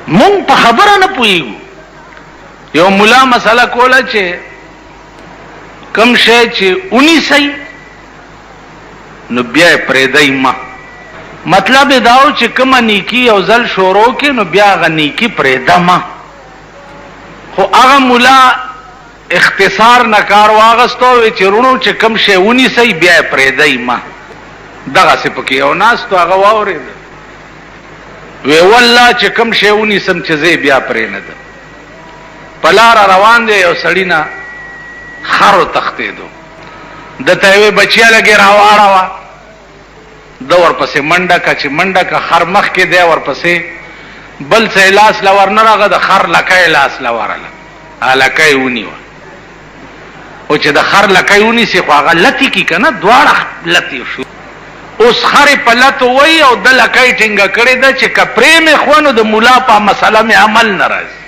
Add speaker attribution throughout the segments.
Speaker 1: مونږ په خبره نه پوهیږو. یو مولا مسله کوله چې کم شی چې ونیسئ نو بیا یې پرېږدئ ما. مطلب یې دا و چې کومه نیکي یو ځل شروع کړې نو بیا هغه نیکي پرېږده ما. خو هغه مولا اختصار نه کار واغستو چې رونو چې کم شی ونیسئ بیا یې پرېږدئ ما. دغسې پکې یو ناستو هغه واورېده وی والله چې کم شی ونیسم چې زه بیا پرېنهدم. په لاره روان دی یو سړي نه خر وتښتېدو. دته یې وی بچیه لږې راواړوه. ده ورپسې منډه که چې منډه که خر مخکې دی ورپسې بل څه یې لاس له ور نه راغه د خر لکه یې لاس له ورله لکه یې ونیوه. او چې د خر لکه یې ونیسي خو هغه لتې کي که نه دواړه لتې شو. اوس خرې په لتو وایي او د لکه یې ټینګه کړې ده چې که پرې مې خوا نو د ملا په مسله مې عمل نه راځي.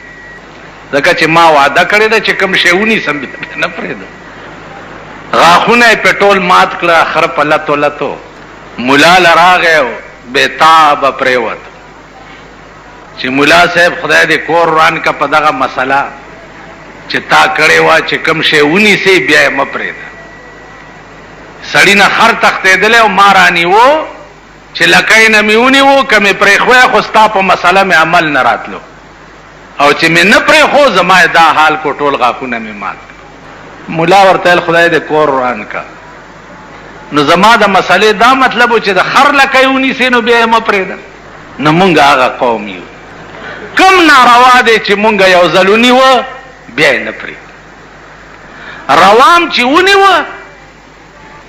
Speaker 1: ځکه چې ما وعده کړې ده چې کوم شی ونیسم بیا نه پرېږدم. غاښونه یې پې ټول مات کړه خر په لتو لتو. ملا له راغی او بېتابه پرېوت چې ملا صاحب خدای دې کور وران که په دغه مسله چې تا کړې وه چې کوم شی ونیسې بیا یې مه پرېږده. سړي نه خر تښتېدلی او ما رانیوو چې لکۍ نه مې ونیوو که مې پرېښوی خو ستا په مسله مې عمل نه راتلو او چې مې نه پرېښو زما یې دا حال کو ټول غاښونه مې مات کړه. ملا ورته ویل خدای دې کور وران که. نو زما د مسلې دا مطلب و چې د خر لکۍ ونیسې نو بیا یې مه پرېږده. نو مونږ هغه قوم یو کم ناروا دی چې مونږ یو ځل ونیوه بیا یې نه پرېږده. روام چې ونیوه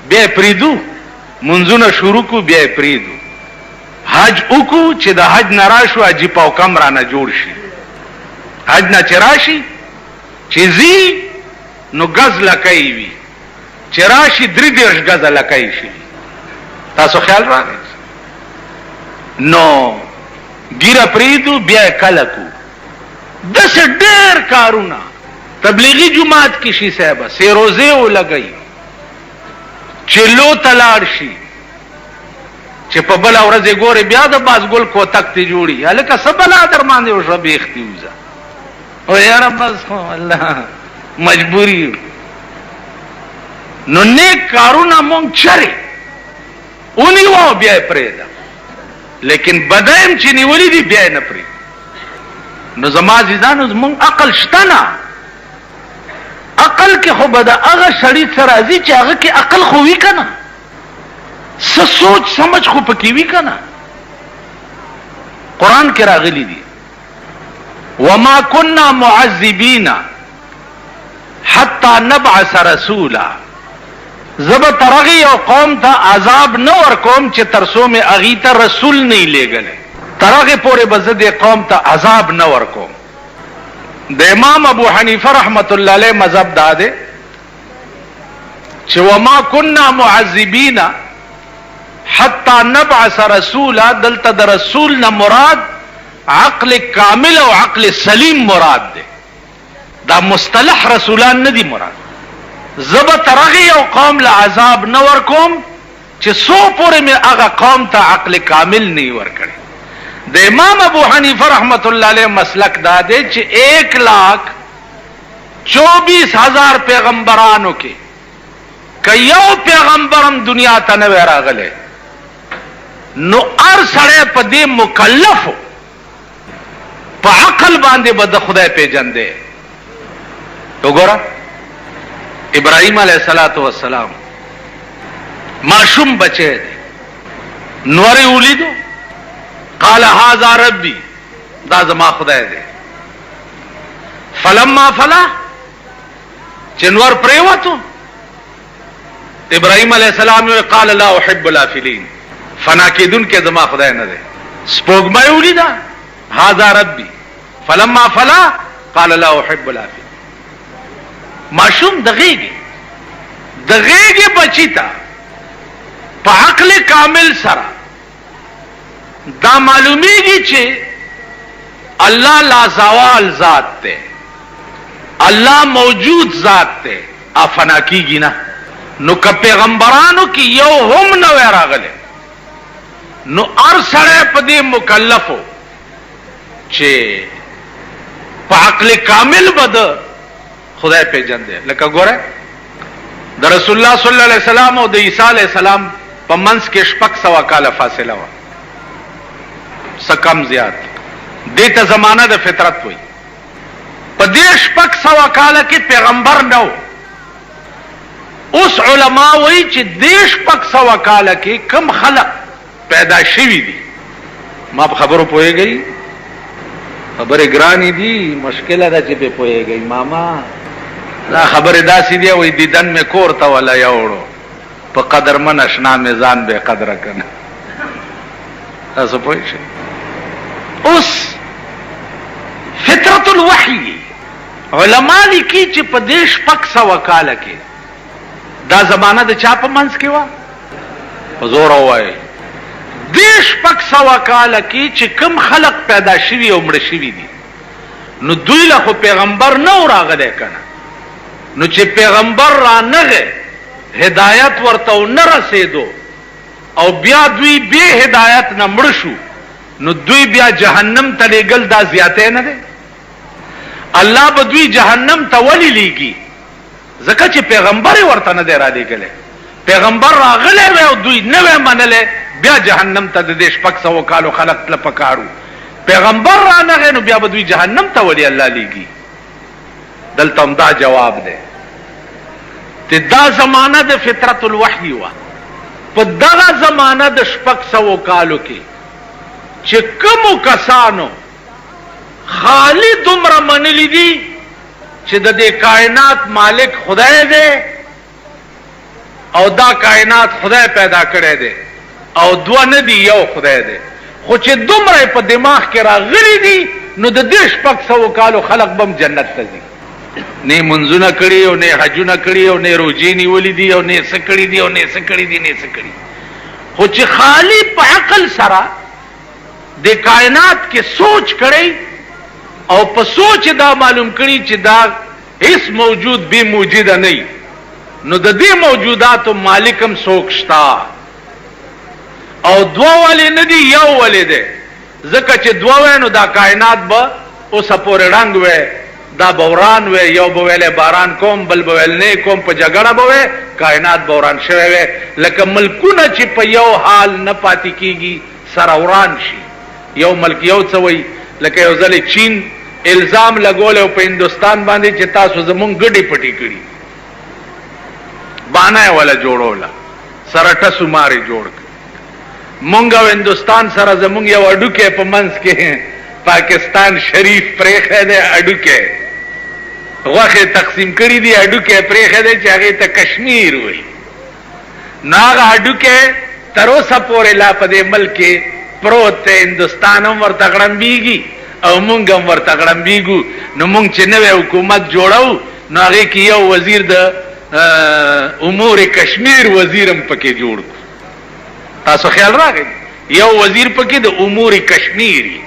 Speaker 1: بیا یې پرېږدو. منځونه شروع کړو بیا یې پرېږدو. حج وکړو چې د حج نه راشو حجي پوکم رانه جوړ شي. حج نه چې راشي چې ځي نو ګز لکۍ وي چې راشي 33 ګزه لکۍ شي. تاسو خیال راغی؟ نو ګیره پرېږدو بیا یې کله کړو. داسې ډېر کارونه تبلیغي جومات کې شي صاحبه سیروزې ولګوي چې لو ته لاړ شي چې په بله ورځ یې ګورې بیا د بازګل کوتک ته جوړي. هلکه څه بلا در باندې وشوه بیختي وځه او یاره بس خو الله مجبوري. نو نیک کارونه مونږ چرې ونیوه بیا یې پرېږده لیکن بدایم چې نیولي دي بیا یې نه پرېږده. نو زما عزیزانو زمونږ عقل شته نه. عقل کې خو به د هغه سړي څه راځي چې هغه کې عقل خو وي که نه څه سوچ سمجھ خو پکې وي که نه. قرآن کې راغلی دي وما كنا معذبین حتی نبعث رسولا. زه به تر هغې یو قوم ته عذاب نه ورکوم چې تر څو مې هغې ته رسول نه یې لیږلی. تر هغې پورې به زه دې قوم ته عذاب نه ورکوم. د امام ابو حنیفه رحمت الله علیه مذهب دا دی چې وما كنا معذبین حتی نبعث رسولا. دلته د رسول نه مراد عقل کامل او عقل سلیم مراد دی. دا مصطلح رسولان نه دی مراد. زه به تر هغې یو قوم له عذاب نه ورکوم چې څو پورې مې هغه قوم ته عقل کامل نه یې ورکړی. د امام ابو حنیفه رحمت الله علیه مسلک دا دی چې 1,24,000 پیغمبرانو کې که یو پیغمبرم دنیا ته نه وی راغلی نو هر سړی په دې مکلفو په عقل باندې به د خدای پیژندی. وګوره ابراهیم علیه السلام معصوم بچی دی. نورې ولیدو قال هذا ربي دا زما خدای دی. فلما فلا چې نور پرېوتو ابراهیم علیه السلام قال لا احب الافلین فنا کېدونکې زما خدای نه دی. سپوږمۍ ولیده هذا ربي فلما فلا قال لا احب الافلین. معصوم د غېږې بچی ته په عقل کامل سره دا معلومیږي چې الله لازوال ذات ته الله موجود ذات ته افنا کیږي نه. نو که پیغمبرانو کې یو هم نه وی راغلی نو هر سړی په دې مکلفو چې په عقل کامل بد خدای پیژن دی. لکه ګوره د رسول الله صلی الله علیه وسلم او د عیسی علیه السلام په منځ کې 600 کاله فاصله و، څه کم زیات. دې ته زمانہ د فطرت وای. په دې 600 کاله کې پیغمبر نه و. اوس علما وایي چې دې 600 کاله کې کم خلق پیدا شوي دي. ما په خبرو پوهېږئ؟ خبرې ګرانې دي، مشکله ده چې پې پوهېږئ ماما. دا خبرې داسې دي وایي دیدن مې کور ته ولا یوړو په قدرمن اشنا مې ځان بې قدره کنه. تاسو پوه شئ؟ اوس فطرت الوحی علما لیکي چې په دې 600 کاله کې دا زمانہ د چا په منځ کې وه؟ په زور ووایئ. دې 600 کاله کې چې کم خلق پیدا شوي او مړه شوي دي، نو دوی له خو پیغمبر نه و راغلی که نه. نو چې پیغمبر را نغی هدایت ورته نه رسېدو او بیا دوی بې هدایت نه مړه شو، نو دوی بیا جهنم ته لېږل دا زیاتی نه دی؟ الله به دوی جهنم ته ولې لیږي؟ ځکه چې پیغمبر یې ورته نه دی را لېږلی. پیغمبر راغلی وی او دوی نه وی منلی، بیا جهنم ته د دې 600 کالو خلق تله پکارو. پیغمبر را نغی نو بیا به دوی جهنم ته ولې الله لیږي؟ دلته هم دا جواب دی چې دا زمانہ د فطرت الوحی وه. په دغه زمانہ د 600 کالو کې چې کومو کسانو خالی دومره منلی دي چې د دې کائنات مالک خدای دی او دا کائنات خدای پیدا کړی دی او دوه نه دي یو خدای دی، خو چې دومره په دماغ کې راغلی دي نو د دې 600 کالو خلق بم جنت ته ځي. نه منځونه کړي او نه حجونه کړي او نه روجې نیولې دي او نه څه کړي دي او نه څه کړي دي نه څه کړي، خو چې خالی په عقل سره د کائنات کې سوچ کړي او په سوچ دا معلوم کړي چې دا هیڅ موجود بے موجوده نه، نو د دې موجوداتو مالکم څوک شته او دوه ولې نه دي یو ولې دی؟ ځکه چې دوه وی نو دا کائنات به اوسه پورې رنګ وی، دا بوران وی، یو به ویلی باران کوم بل به ویل نه کوم، په جګړه به وی کائنات بوران شوی وی. لکه ملکونه چې په یو حال نه پاتې کیږي سره وران شي. یو ملک یو څه وی، لکه یو ځلې چین الزام لګولی په هندوستان باندې چې تاسو زمونږ ګډې پټې کړي، بانه یې وله جوړوله، سره ټسو مارې جوړ کړ. مونږ او هندوستان سره زمونږ یو اډوکی په منځ کې پاکستان شریف پرېښی دی، اډوکی غوښې تقسیم کړي دي، اډوکی پرېښی دی چې هغې ته کشمیر وایي. نو هغه اډوکی تر اوسه پورې لا په دې ملک کې پروت دی. هندوستان هم ورته غړمبېږي او مونږ هم ورته غړمبېږو. نو مونږ چې نوی حکومت جوړو نو هغې کې یو وزیر د امور کشمیر وزیر هم پکې جوړ کړو. تاسو خیال راغی؟ یو وزیر پکې د امور کشمیری.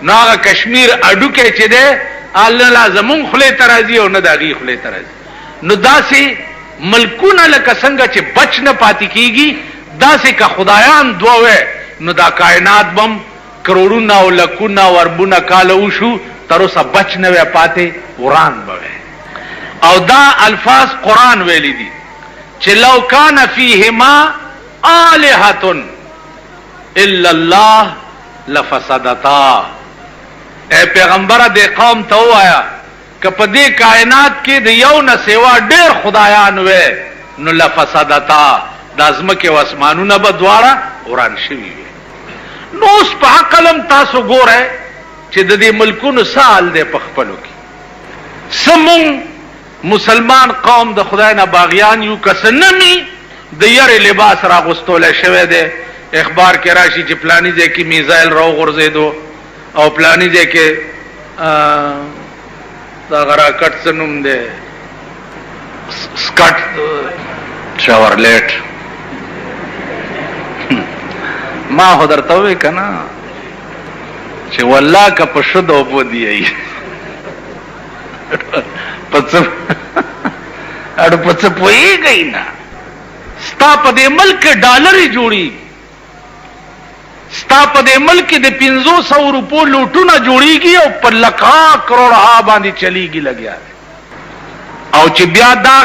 Speaker 1: نو هغه کشمیر اډوکی چې دی الله زمونږ خولې ته راځي او نه د هغې خولې ته راځي. نو داسې ملکونه لکه څنګه چې بچ نه پاتې کېږي، داسې که خدایان دوه وی نو دا کائنات بم کروڑونه او لکونه او اربونه کاله وشو تر اوسه بچ نه وی پاتې، وران به وی. او دا الفاظ قرآن ویلی دي چې لو کان فیهما آلهة الا الله لفسدتا. اے پیغمبره دې قوم ته ووایه که په دې کائنات کې د یو نه سوا ډېر خدایان وی نو لفسدتا، دا ځمکې او اسمانونه به دواړه وران شوي وي. نو اوس په عقل هم تاسو ګورئ چې د دې ملکونو څه حال دی په خپلو کې. څه مونږ مسلمان قوم د خدای نه باغیان یو، که څه نه مي د یرې لباس راغوستولی شوی دی. اخبار کې راشي چې پلاني ځای کې میزایل راوغورځېدو او پلاني ځای کې دغه راکټ څه نوم دی سکټ شاورلیټ. ما خو درته ووایې که نه چې والله که په شد اوبو دی په څه اړو په څه پوهېږئ نه. ستا په دې ملک کې ډالرې جوړېږي، ستا په دې ملک د 500 روپو لوټونه جوړیږي او په لکه کروڑ باندې چلیږي لګیا او چې بیا دا